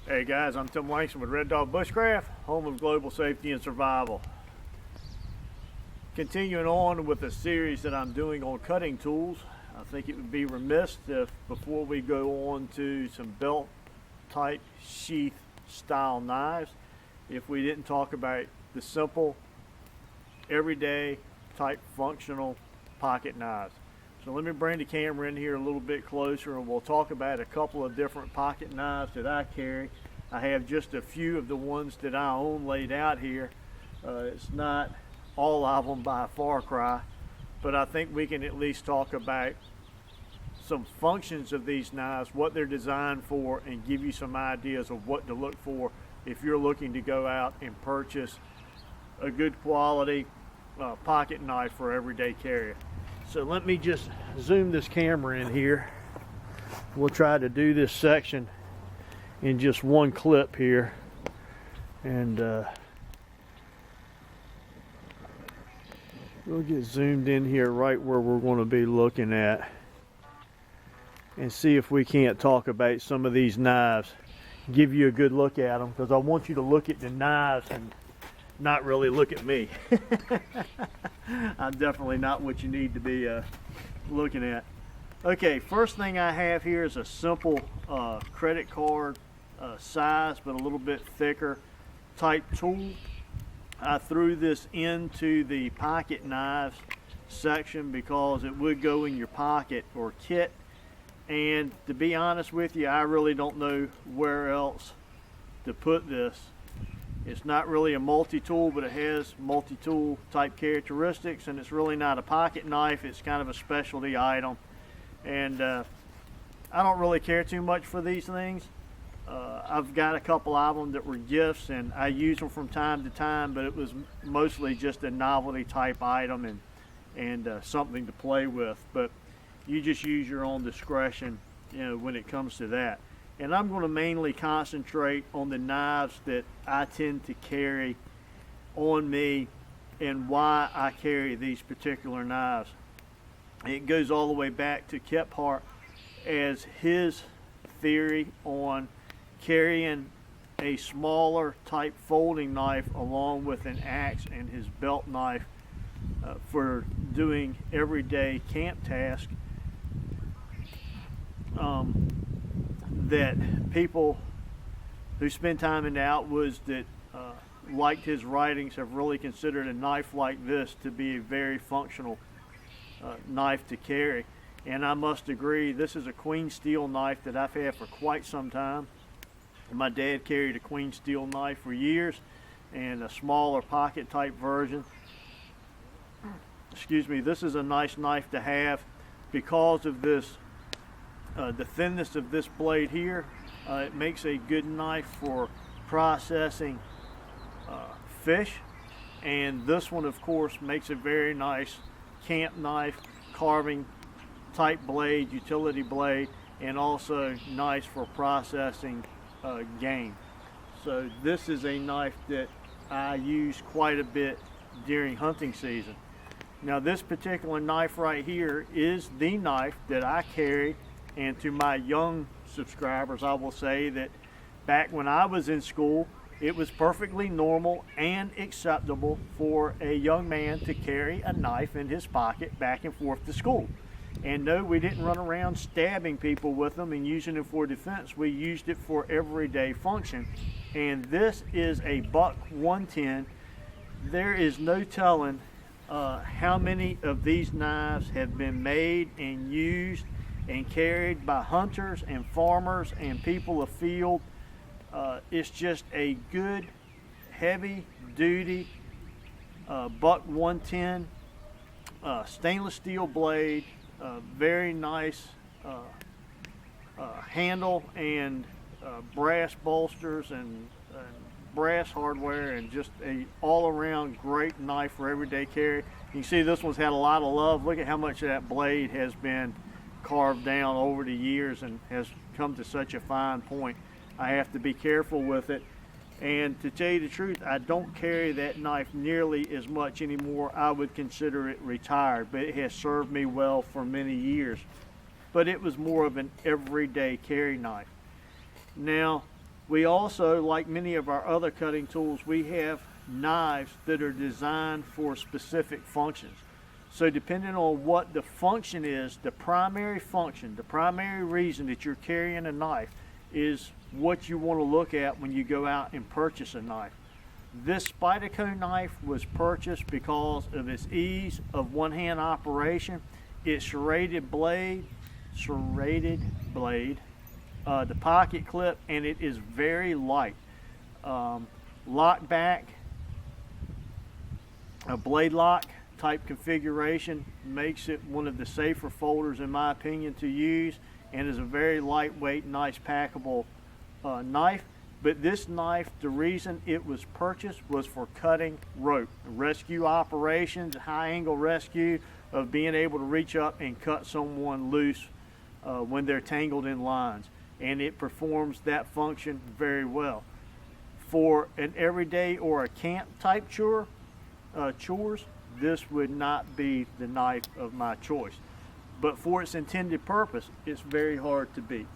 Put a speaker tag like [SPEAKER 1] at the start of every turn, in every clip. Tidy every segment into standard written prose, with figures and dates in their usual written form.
[SPEAKER 1] Hey guys, I'm Tim Langston with Red Dog Bushcraft, home of global safety and survival. Continuing on with the series that I'm doing on cutting tools, I think it would be remiss if before we go on to some belt type sheath style knives, if we didn't talk about the simple, everyday type functional pocket knives. So let me bring the camera in here a little bit closer and we'll talk about a couple of different pocket knives that I carry. I have just a few of the ones that I own laid out here. It's not all of them by a far cry, but I think we can at least talk about some functions of these knives, what they're designed for, and give you some ideas of what to look for if you're looking to go out and purchase a good quality pocket knife for everyday carry. So let me just zoom this camera in here. We'll try to do this section in just one clip here, and we'll get zoomed in here right where we're going to be looking at and see if we can't talk about some of these knives, give you a good look at them, because I want you to look at the knives and not really look at me. I'm definitely not what you need to be looking at. Okay, first thing I have here is a simple credit card size, but a little bit thicker type tool. I threw this into the pocket knives section because it would go in your pocket or kit, and to be honest with you, I really don't know where else to put this. It's not really a multi-tool, but it has multi-tool type characteristics, and it's really not a pocket knife. It's kind of a specialty item, and I don't really care too much for these things. I've got a couple of them that were gifts, and I use them from time to time, but it was mostly just a novelty type item and something to play with. But you just use your own discretion, you know, when it comes to that. And I'm going to mainly concentrate on the knives that I tend to carry on me and why I carry these particular knives. It goes all the way back to Kephart as his theory on carrying a smaller type folding knife along with an axe and his belt knife for doing everyday camp tasks. That people who spend time in the outwoods that liked his writings have really considered a knife like this to be a very functional knife to carry. And I must agree, this is a Queen Steel knife that I've had for quite some time. My dad carried a Queen Steel knife for years, and a smaller pocket type version. Excuse me, this is a nice knife to have because of this the thinness of this blade here. It makes a good knife for processing fish, and this one of course makes a very nice camp knife, carving type blade, utility blade, and also nice for processing game. So this is a knife that I use quite a bit during hunting season. Now this particular knife right here is the knife that I carry. And to my young subscribers, I will say that back when I was in school, it was perfectly normal and acceptable for a young man to carry a knife in his pocket back and forth to school. And no, we didn't run around stabbing people with them and using them for defense. We used it for everyday function. And this is a Buck 110. There is no telling how many of these knives have been made and used and carried by hunters and farmers and people afield. It's just a good heavy duty Buck 110 stainless steel blade, very nice handle, and brass bolsters and brass hardware, and just a all-around great knife for everyday carry. You can see this one's had a lot of love. Look at how much of that blade has been carved down over the years and has come to such a fine point. I have to be careful with it, and to tell you the truth, I don't carry that knife nearly as much anymore. I would consider it retired, but it has served me well for many years. But it was more of an everyday carry knife. Now We also, like many of our other cutting tools, we have knives that are designed for specific functions. So depending on what the function is, the primary function, the primary reason that you're carrying a knife is what you want to look at when you go out and purchase a knife. This Spyderco knife was purchased because of its ease of one-hand operation, its serrated blade, the pocket clip, and it is very light. Lock back, a blade lock type configuration makes it one of the safer folders in my opinion to use, and is a very lightweight, nice packable knife. But this knife, the reason it was purchased was for cutting rope, rescue operations, high angle rescue, of being able to reach up and cut someone loose when they're tangled in lines. And it performs that function very well. For an everyday or a camp type chores, this would not be the knife of my choice. But for its intended purpose, it's very hard to beat.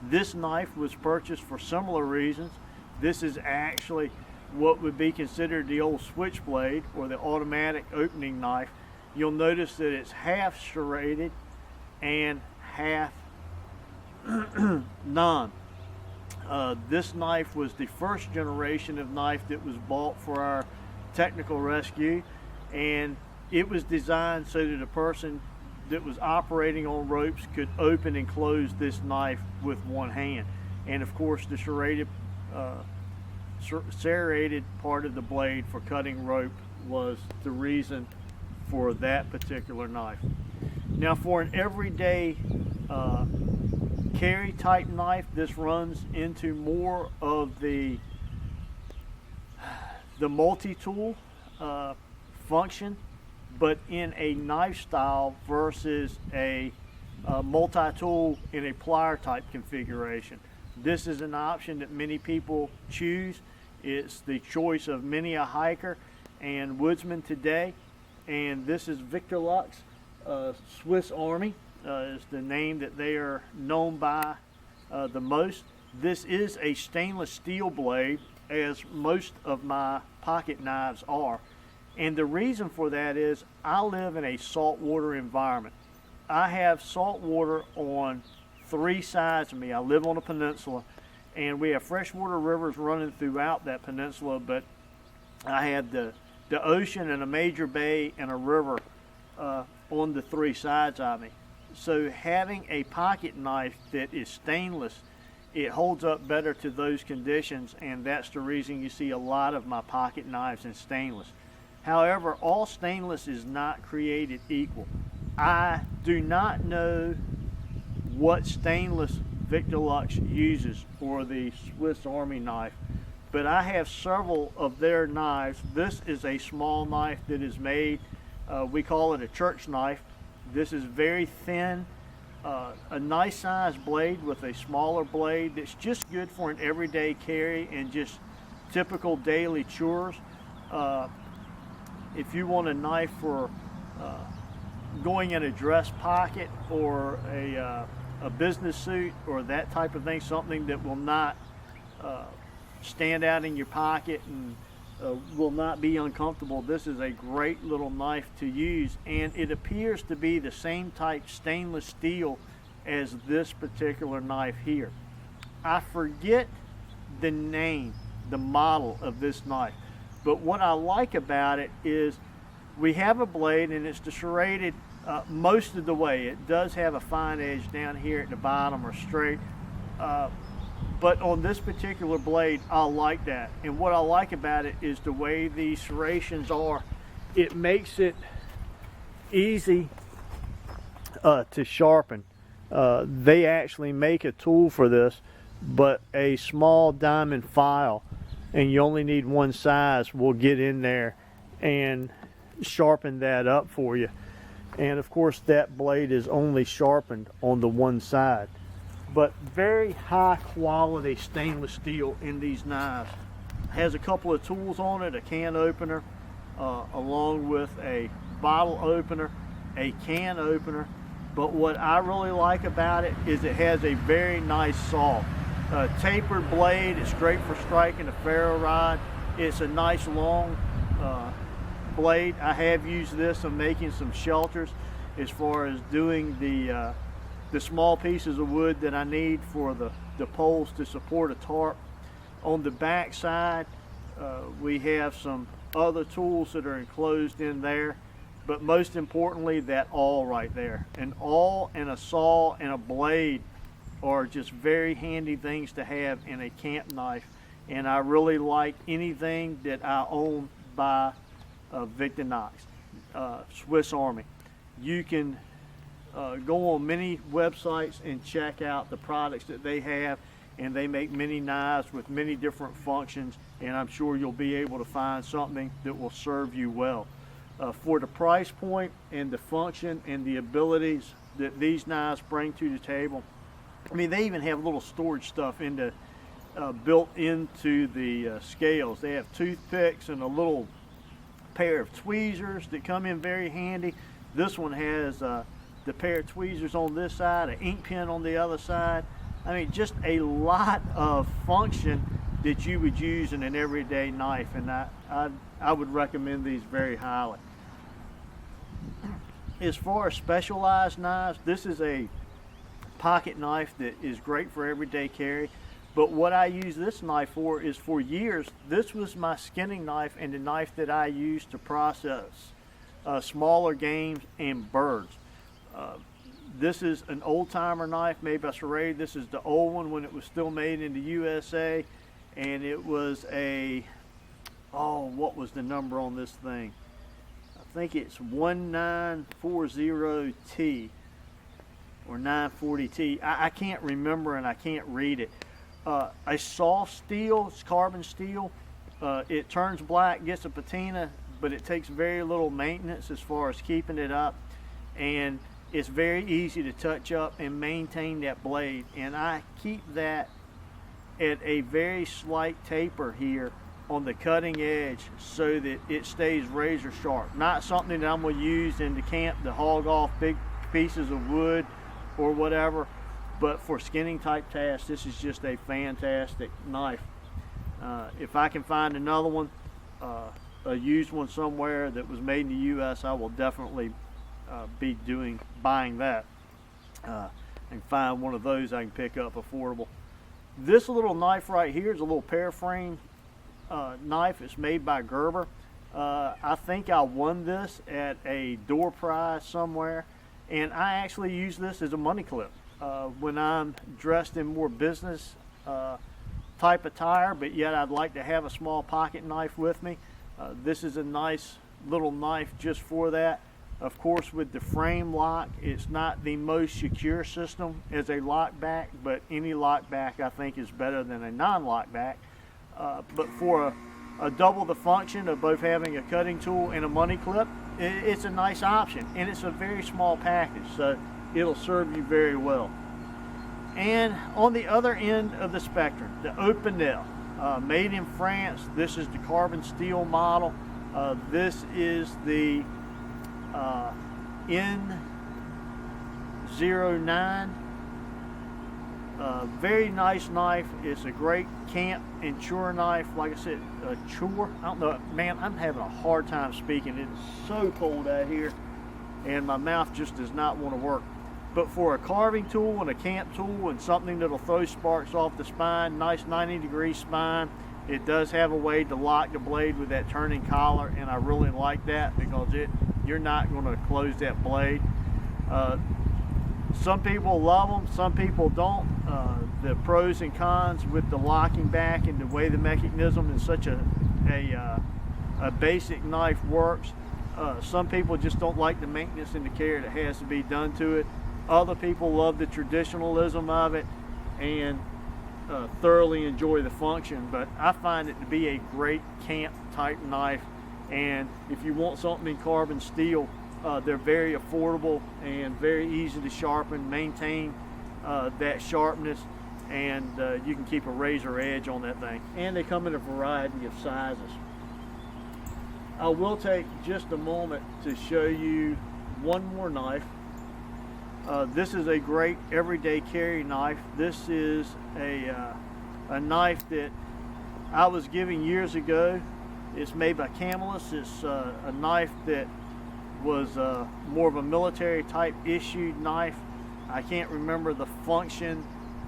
[SPEAKER 1] This knife was purchased for similar reasons. This is actually what would be considered the old switchblade or the automatic opening knife. You'll notice that it's half serrated and half non. This knife was the first generation of knife that was bought for our technical rescue, and it was designed so that a person that was operating on ropes could open and close this knife with one hand. And of course the serrated part of the blade for cutting rope was the reason for that particular knife. Now for an everyday carry type knife, this runs into more of the multi-tool function, but in a knife style versus a multi-tool in a plier type configuration. This is an option that many people choose. It's the choice of many a hiker and woodsman today. And this is Victorlux Swiss Army is the name that they are known by the most. This is a stainless steel blade, as most of my pocket knives are. And the reason for that is I live in a saltwater environment. I have salt water on 3 sides of me. I live on a peninsula, and we have freshwater rivers running throughout that peninsula, but I have the ocean and a major bay and a river on the 3 sides of me. So having a pocket knife that is stainless, it holds up better to those conditions, and that's the reason you see a lot of my pocket knives in stainless. However, all stainless is not created equal. I do not know what stainless Victorlux uses for the Swiss Army knife, but I have several of their knives. This is a small knife that is made, we call it a church knife. This is very thin, a nice sized blade with a smaller blade that's just good for an everyday carry and just typical daily chores. If you want a knife for going in a dress pocket or a business suit or that type of thing, something that will not stand out in your pocket and will not be uncomfortable, this is a great little knife to use. And it appears to be the same type stainless steel as this particular knife here. I forget the name, the model of this knife, but what I like about it is we have a blade and it's serrated most of the way. It does have a fine edge down here at the bottom or straight, but on this particular blade I like that. And what I like about it is the way these serrations are. It makes it easy to sharpen. They actually make a tool for this, but a small diamond file, and you only need one size, will get in there and sharpen that up for you. And of course that blade is only sharpened on the one side. But very high quality stainless steel in these knives. Has a couple of tools on it, a can opener, along with a bottle opener, a can opener. But what I really like about it is it has a very nice saw. tapered blade. It's great for striking a ferro rod. It's a nice long blade. I have used this on making some shelters as far as doing the small pieces of wood that I need for the poles to support a tarp. On the back side, we have some other tools that are enclosed in there, but most importantly, that awl right there. An awl and a saw and a blade are just very handy things to have in a camp knife, and I really like anything that I own by Victorinox, Swiss Army. You can go on many websites and check out the products that they have, and they make many knives with many different functions, and I'm sure you'll be able to find something that will serve you well. For the price point and the function and the abilities that these knives bring to the table, I mean, they even have little storage stuff built into the scales. They have toothpicks and a little pair of tweezers that come in very handy. This one has the pair of tweezers on this side, an ink pen on the other side. I mean, just a lot of function that you would use in an everyday knife, and I would recommend these very highly. As far as specialized knives, this is a pocket knife that is great for everyday carry, but what I use this knife for is, for years, this was my skinning knife and the knife that I used to process smaller games and birds. This is an old-timer knife made by Serrated. This is the old one when it was still made in the USA, and it was a, what was the number on this thing? I think it's 1940T or 940T. I can't remember, and I can't read it. A soft steel, it's carbon steel. It turns black, gets a patina, but it takes very little maintenance as far as keeping it up, and it's very easy to touch up and maintain that blade. And I keep that at a very slight taper here on the cutting edge so that it stays razor sharp. Not something that I'm going to use in the camp to hog off big pieces of wood or whatever, but for skinning type tasks, this is just a fantastic knife. If I can find another one, a used one somewhere that was made in the US, I will definitely be buying that. And find one of those I can pick up affordable. This little knife right here is a little paraframe knife. It's made by Gerber. I think I won this at a door prize somewhere, and I actually use this as a money clip when I'm dressed in more business type attire, but yet I'd like to have a small pocket knife with me. This is a nice little knife just for that. Of course, with the frame lock, it's not the most secure system as a lock back, but any lock back I think is better than a non-lock back. But for a double the function of both having a cutting tool and a money clip, it's a nice option, and it's a very small package, so it'll serve you very well. And on the other end of the spectrum, the Opinel, made in France. This is the carbon steel model. This is the N09. Very nice knife. It's a great camp and chore knife. Like I said, chore. I don't know, man, I'm having a hard time speaking. It's so cold out here, and my mouth just does not want to work. But for a carving tool and a camp tool and something that'll throw sparks off the spine, nice 90-degree spine, it does have a way to lock the blade with that turning collar, and I really like that because you're not going to close that blade. Some people love them, some people don't. The pros and cons with the locking back and the way the mechanism in such a basic knife works. Some people just don't like the maintenance and the care that has to be done to it. Other people love the traditionalism of it and thoroughly enjoy the function, but I find it to be a great camp type knife. And if you want something in carbon steel, they're very affordable and very easy to sharpen, maintain that sharpness, and you can keep a razor edge on that thing. And they come in a variety of sizes. I will take just a moment to show you one more knife. This is a great everyday carry knife. This is a knife that I was given years ago. It's made by Camillus. It's a knife that was more of a military type issued knife. I can't remember the function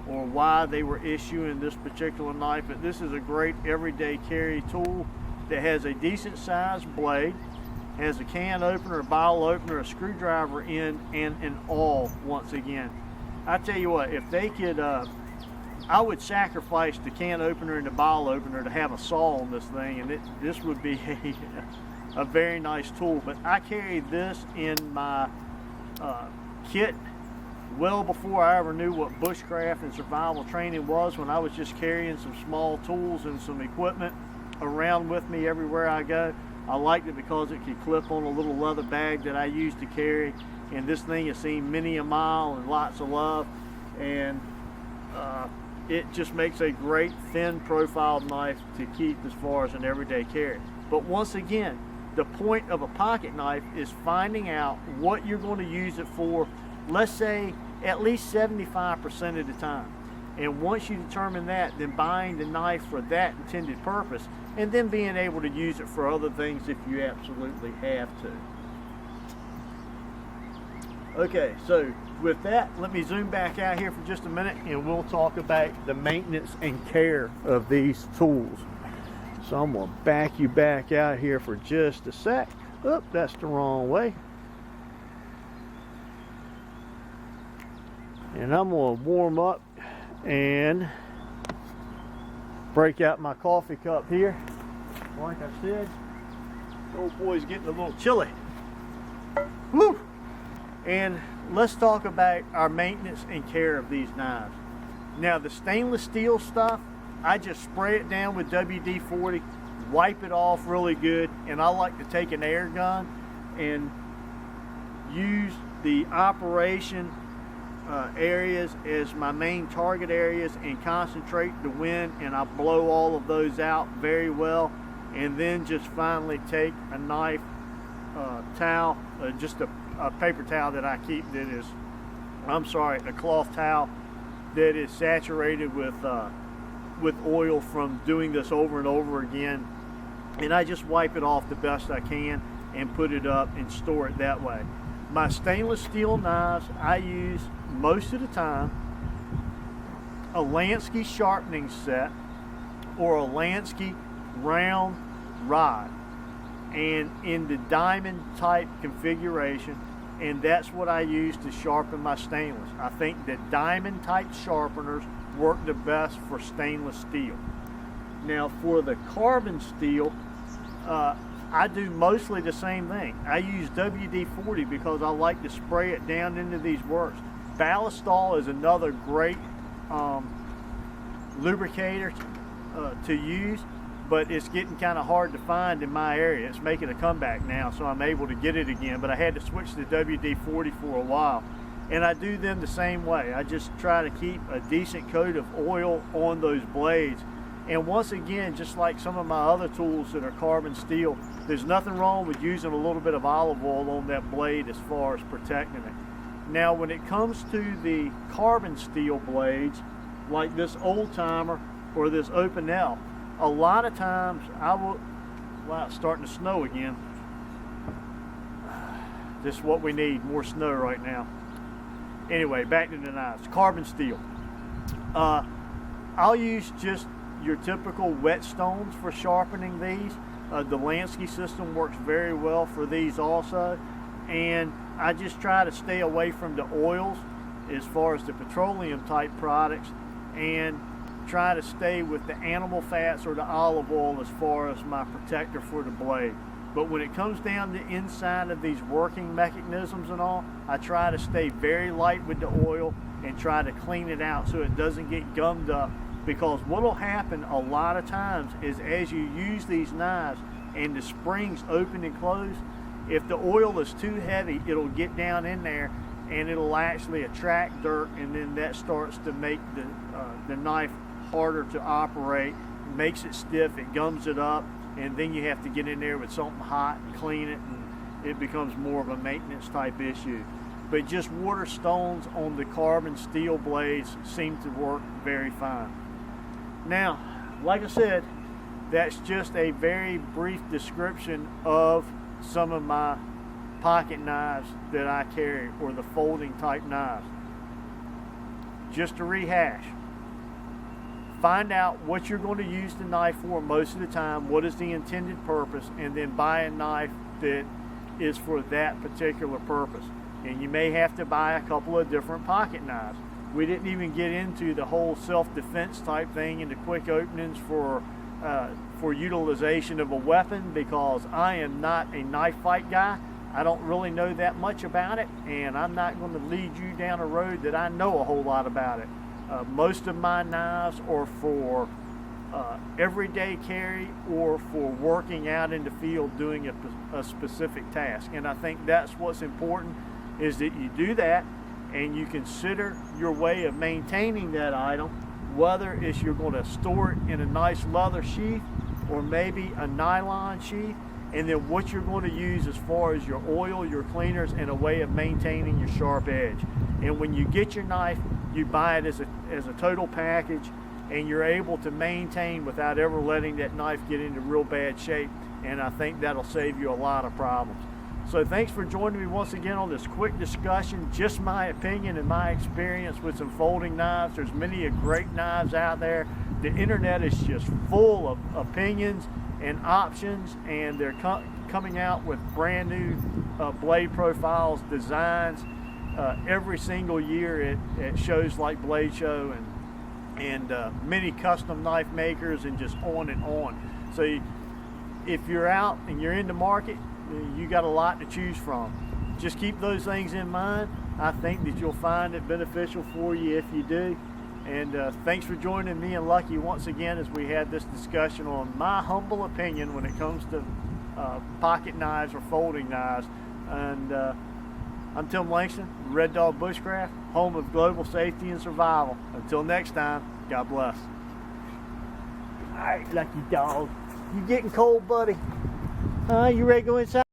[SPEAKER 1] or why they were issuing this particular knife, but this is a great everyday carry tool that has a decent sized blade, has a can opener, a bottle opener, a screwdriver in, and an awl once again. I tell you what, if they could, I would sacrifice the can opener and the bottle opener to have a saw on this thing, and this would be a very nice tool. But I carried this in my kit well before I ever knew what bushcraft and survival training was, when I was just carrying some small tools and some equipment around with me everywhere I go. I liked it because it could clip on a little leather bag that I used to carry, and this thing has seen many a mile and lots of love, and it just makes a great thin profile knife to keep as far as an everyday carry. But once again, the point of a pocket knife is finding out what you're going to use it for, let's say at least 75% of the time. And once you determine that, then buying the knife for that intended purpose, and then being able to use it for other things if you absolutely have to. Okay, so with that, let me zoom back out here for just a minute and we'll talk about the maintenance and care of these tools. So I'm going to back you back out here for just a sec. Oh, that's the wrong way. And I'm going to warm up and break out my coffee cup here. Like I said, old boy's getting a little chilly. Woo! And let's talk about our maintenance and care of these knives. Now, the stainless steel stuff, I just spray it down with WD-40, wipe it off really good, and I like to take an air gun and use the operation areas as my main target areas and concentrate the wind, and I blow all of those out very well, and then just finally take a knife towel, just a paper towel that I keep that is, a cloth towel that is saturated with oil from doing this over and over again, and I just wipe it off the best I can and put it up and store it that way. My stainless steel knives, I use most of the time a Lansky sharpening set or a Lansky round rod, and in the diamond type configuration, and that's what I use to sharpen my stainless. I think that diamond type sharpeners work the best for stainless steel. Now for the carbon steel, I do mostly the same thing. I use WD-40 because I like to spray it down into these works. Ballistol is another great lubricator to use, but it's getting kind of hard to find in my area. It's making a comeback now, so I'm able to get it again, but I had to switch to WD-40 for a while. And I do them the same way. I just try to keep a decent coat of oil on those blades. And once again, just like some of my other tools that are carbon steel, there's nothing wrong with using a little bit of olive oil on that blade as far as protecting it. Now, when it comes to the carbon steel blades, like this Old Timer or this Opinel, a lot of times I will, wow, it's starting to snow again. This is what we need, more snow right now. Anyway, back to the knives, carbon steel. I'll use just your typical whetstones for sharpening these. The Lansky system works very well for these also, and I just try to stay away from the oils as far as the petroleum type products, and try to stay with the animal fats or the olive oil as far as my protector for the blade. But when it comes down to inside of these working mechanisms and all, I try to stay very light with the oil and try to clean it out so it doesn't get gummed up. Because what will happen a lot of times is as you use these knives and the springs open and close, if the oil is too heavy, it'll get down in there and it'll actually attract dirt, and then that starts to make the knife harder to operate, makes it stiff, it gums it up, and then you have to get in there with something hot and clean it, and it becomes more of a maintenance type issue. but just water stones on the carbon steel blades seem to work very fine. Now, like I said, that's just a very brief description of some of my pocket knives that I carry, or the folding type knives. Just to rehash, find out what you're going to use the knife for most of the time, what is the intended purpose, and then buy a knife that is for that particular purpose. And you may have to buy a couple of different pocket knives. We didn't even get into the whole self-defense type thing and the quick openings for utilization of a weapon, because I am not a knife fight guy. I don't really know that much about it, and I'm not going to lead you down a road that I know a whole lot about it. Most of my knives are for everyday carry or for working out in the field doing a specific task. And I think that's what's important, is that you do that and you consider your way of maintaining that item, whether it's you're going to store it in a nice leather sheath or maybe a nylon sheath, and then what you're going to use as far as your oil, your cleaners, and a way of maintaining your sharp edge. And when you get your knife, you buy it as a total package, and you're able to maintain without ever letting that knife get into real bad shape, and I think that'll save you a lot of problems. So thanks for joining me once again on this quick discussion, just my opinion and my experience with some folding knives. There's many great knives out there. The internet is just full of opinions and options, and they're coming out with brand new blade profiles, designs every single year at shows like Blade Show and many custom knife makers, and just on and on. So if you're out and you're in the market, you got a lot to choose from. Just keep those things in mind. I think that you'll find it beneficial for you if you do. And thanks for joining me and Lucky once again as we had this discussion on my humble opinion when it comes to pocket knives or folding knives. And I'm Tim Langston, Red Dog Bushcraft, home of global safety and survival. Until next time, God bless. All right, Lucky Dog. You getting cold, buddy? You ready to go inside?